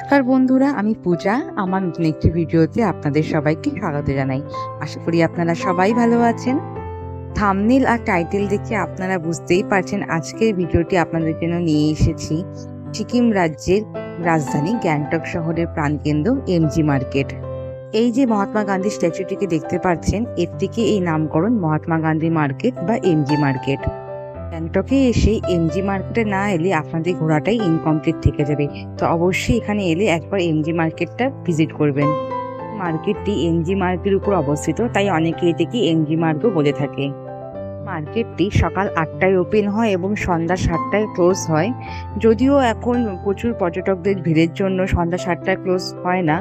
নমস্কার বন্ধুরা, আমি পূজা। আমার নতুন একটি ভিডিওতে আপনাদের সবাইকে স্বাগত জানাই। আশা করি আপনারা সবাই ভালো আছেন। থাম্বনেল আর টাইটেল দেখে আপনারা বুঝতেই পারছেন আজকের ভিডিওটি আপনাদের জন্য নিয়ে এসেছি সিকিম রাজ্যের রাজধানী গ্যাংটক শহরের প্রাণকেন্দ্র এমজি মার্কেট। এই যে মহাত্মা গান্ধী স্ট্যাচুটিকে দেখতে পাচ্ছেন, এর থেকে এই নামকরণ মহাত্মা গান্ধী মার্কেট বা এমজি মার্কেট। গ্যাংটকে এসে এমজি মার্কেটে না এলে আপনাদের ঘোরাটাই ইনকমপ্লিট থেকে যাবে। তো অবশ্যই এখানে এলে একবার এমজি মার্কেটটা ভিজিট করবেন। মার্কেটটি এমজি মার্কেটের উপর অবস্থিত, তাই অনেকে এটাকে এমজি মার্গও বলে থাকে। মার্কেটটি সকাল 8টায় ওপেন হয় এবং সন্ধ্যা 7টায় ক্লোজ হয়। যদিও এখন প্রচুর পর্যটকদের ভিড়ের জন্য সন্ধ্যা 7টায় ক্লোজ হয় না,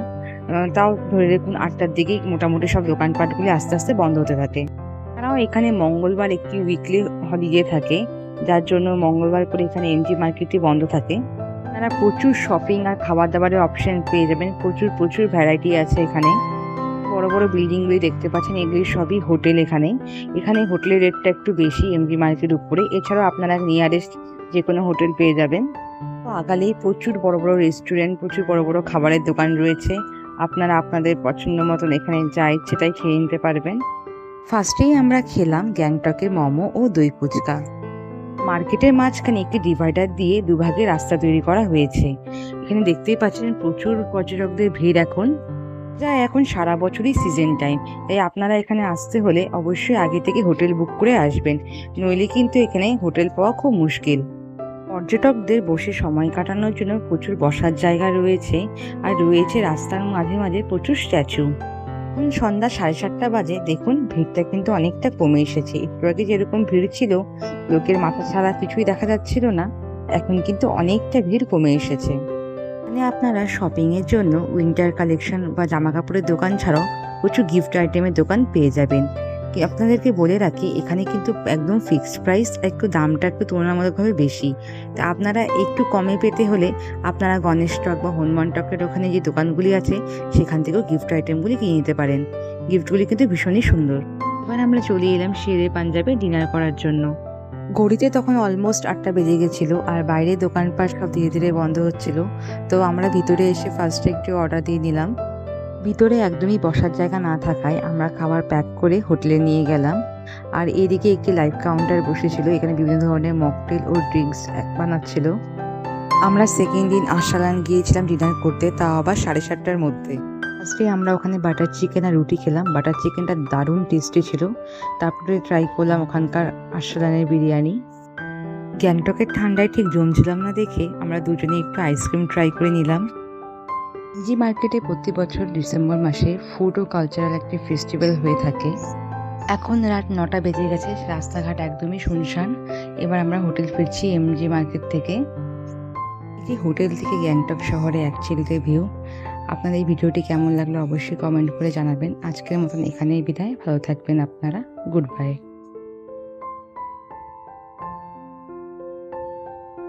তাও ধরে দেখুন 8টার দিকেই মোটামুটি সব দোকানপাটগুলি আস্তে আস্তে বন্ধ হতে থাকে। এছাড়াও এখানে মঙ্গলবার একটি উইকলি হলিডে থাকে, যার জন্য মঙ্গলবার করে এখানে এমজি মার্কেটটি বন্ধ থাকে। আপনারা প্রচুর শপিং আর খাবার দাবারের অপশন পেয়ে যাবেন। প্রচুর ভ্যারাইটি আছে এখানে। বড় বড় বিল্ডিংগুলি দেখতে পাচ্ছেন, এগুলি সবই হোটেল। এখানে হোটেলের রেটটা একটু বেশি এমজি মার্কেটের উপরে। এছাড়াও আপনারা নিয়ারেস্ট যে কোনো হোটেল পেয়ে যাবেন। তো আগালেই প্রচুর বড় বড় রেস্টুরেন্ট, প্রচুর বড় বড় খাবারের দোকান রয়েছে। আপনারা আপনাদের পছন্দ মতন এখানে যা ইচ্ছে তাই খেয়ে নিতে পারবেন। ফার্স্টেই আমরা খেলাম গ্যাংটকের মোমো ও দই ফুচকা। মার্কেটের মাঝখানে একটি ডিভাইডার দিয়ে দুভাগে রাস্তা তৈরি করা হয়েছে। এখানে দেখতেই পাচ্ছেন প্রচুর পর্যটকদের ভিড় এখন সারা বছরই সিজন টাইম। তাই আপনারা এখানে আসতে হলে অবশ্যই আগে থেকে হোটেল বুক করে আসবেন, নইলে কিন্তু এখানে হোটেল পাওয়া খুব মুশকিল। পর্যটকদের বসে সময় কাটানোর জন্য প্রচুর বসার জায়গা রয়েছে, আর রয়েছে রাস্তার মাঝে মাঝে প্রচুর স্ট্যাচু। এখন সন্ধ্যা 7:30 বাজে, দেখুন ভিড়টা কিন্তু অনেকটা কমে এসেছে। একটু আগে যেরকম ভিড় ছিল, লোকের মাথা ছাড়া কিছুই দেখা যাচ্ছিল না, এখন কিন্তু অনেকটা ভিড় কমে এসেছে। এখানে আপনারা শপিং এর জন্য উইন্টার কালেকশন বা জামা কাপড়ের দোকান ছাড়াও প্রচুর গিফট আইটেমের দোকান পেয়ে যাবেন। আপনাদেরকে বলে রাখি, এখানে কিন্তু একদম ফিক্সড প্রাইস, দামটা একটু তুলনামূলকভাবে বেশি। তা আপনারা একটু কমে পেতে হলে আপনারা গণেশ টক বা হনুমান টকের ওখানে যে দোকানগুলি আছে সেখান থেকেও গিফট আইটেমগুলি কিনে নিতে পারেন। গিফটগুলি কিন্তু ভীষণই সুন্দর। এবার আমরা চলে এলাম শেরে পাঞ্জাবে ডিনার করার জন্য। ঘড়িতে তখন অলমোস্ট 8টা বেজে গেছিলো, আর বাইরে দোকানপাট সব ধীরে ধীরে বন্ধ হচ্ছিল। তো আমরা ভিতরে এসে ফার্স্টে একটু অর্ডার দিয়ে নিলাম। ভিতরে একদমই বসার জায়গা না থাকায় আমরা খাবার প্যাক করে হোটেলে নিয়ে গেলাম। আর এদিকে একটি লাইভ কাউন্টার বসেছিল, এখানে বিভিন্ন ধরনের মকটেল ও ড্রিঙ্কস বানাচ্ছিল। আমরা সেকেন্ড দিন আরসালান গিয়েছিলাম ডিনার করতে, তাও আবার 7:30টার মধ্যে। ফার্স্টে আমরা ওখানে বাটার চিকেন আর রুটি খেলাম। বাটার চিকেনটা দারুণ টেস্টি ছিল। তারপরে ট্রাই করলাম ওখানকার আরসালানের বিরিয়ানি। গ্যাংটকের ঠান্ডায় ঠিক জমছিলাম না দেখে আমরা দুজনে একটু আইসক্রিম ট্রাই করে নিলাম। এমজি মার্কেটে প্রতি বছর ডিসেম্বর মাসে ফুড ও কালচারাল একটি ফেস্টিভ্যাল হয়ে থাকে। এখন রাত 9টা বেজে গেছে, রাস্তাঘাট একদমই শুনশান। এবার আমরা হোটেল ফিরছি এমজি মার্কেট থেকে। এই হোটেল থেকে গ্যাংটক শহরে অ্যাকচুয়ালিতে ভিউ। আপনাদের এই ভিডিওটি কেমন লাগলো অবশ্যই কমেন্ট করে জানাবেন। আজকের মতন এখানেই বিদায়। ভালো থাকবেন আপনারা। Good bye.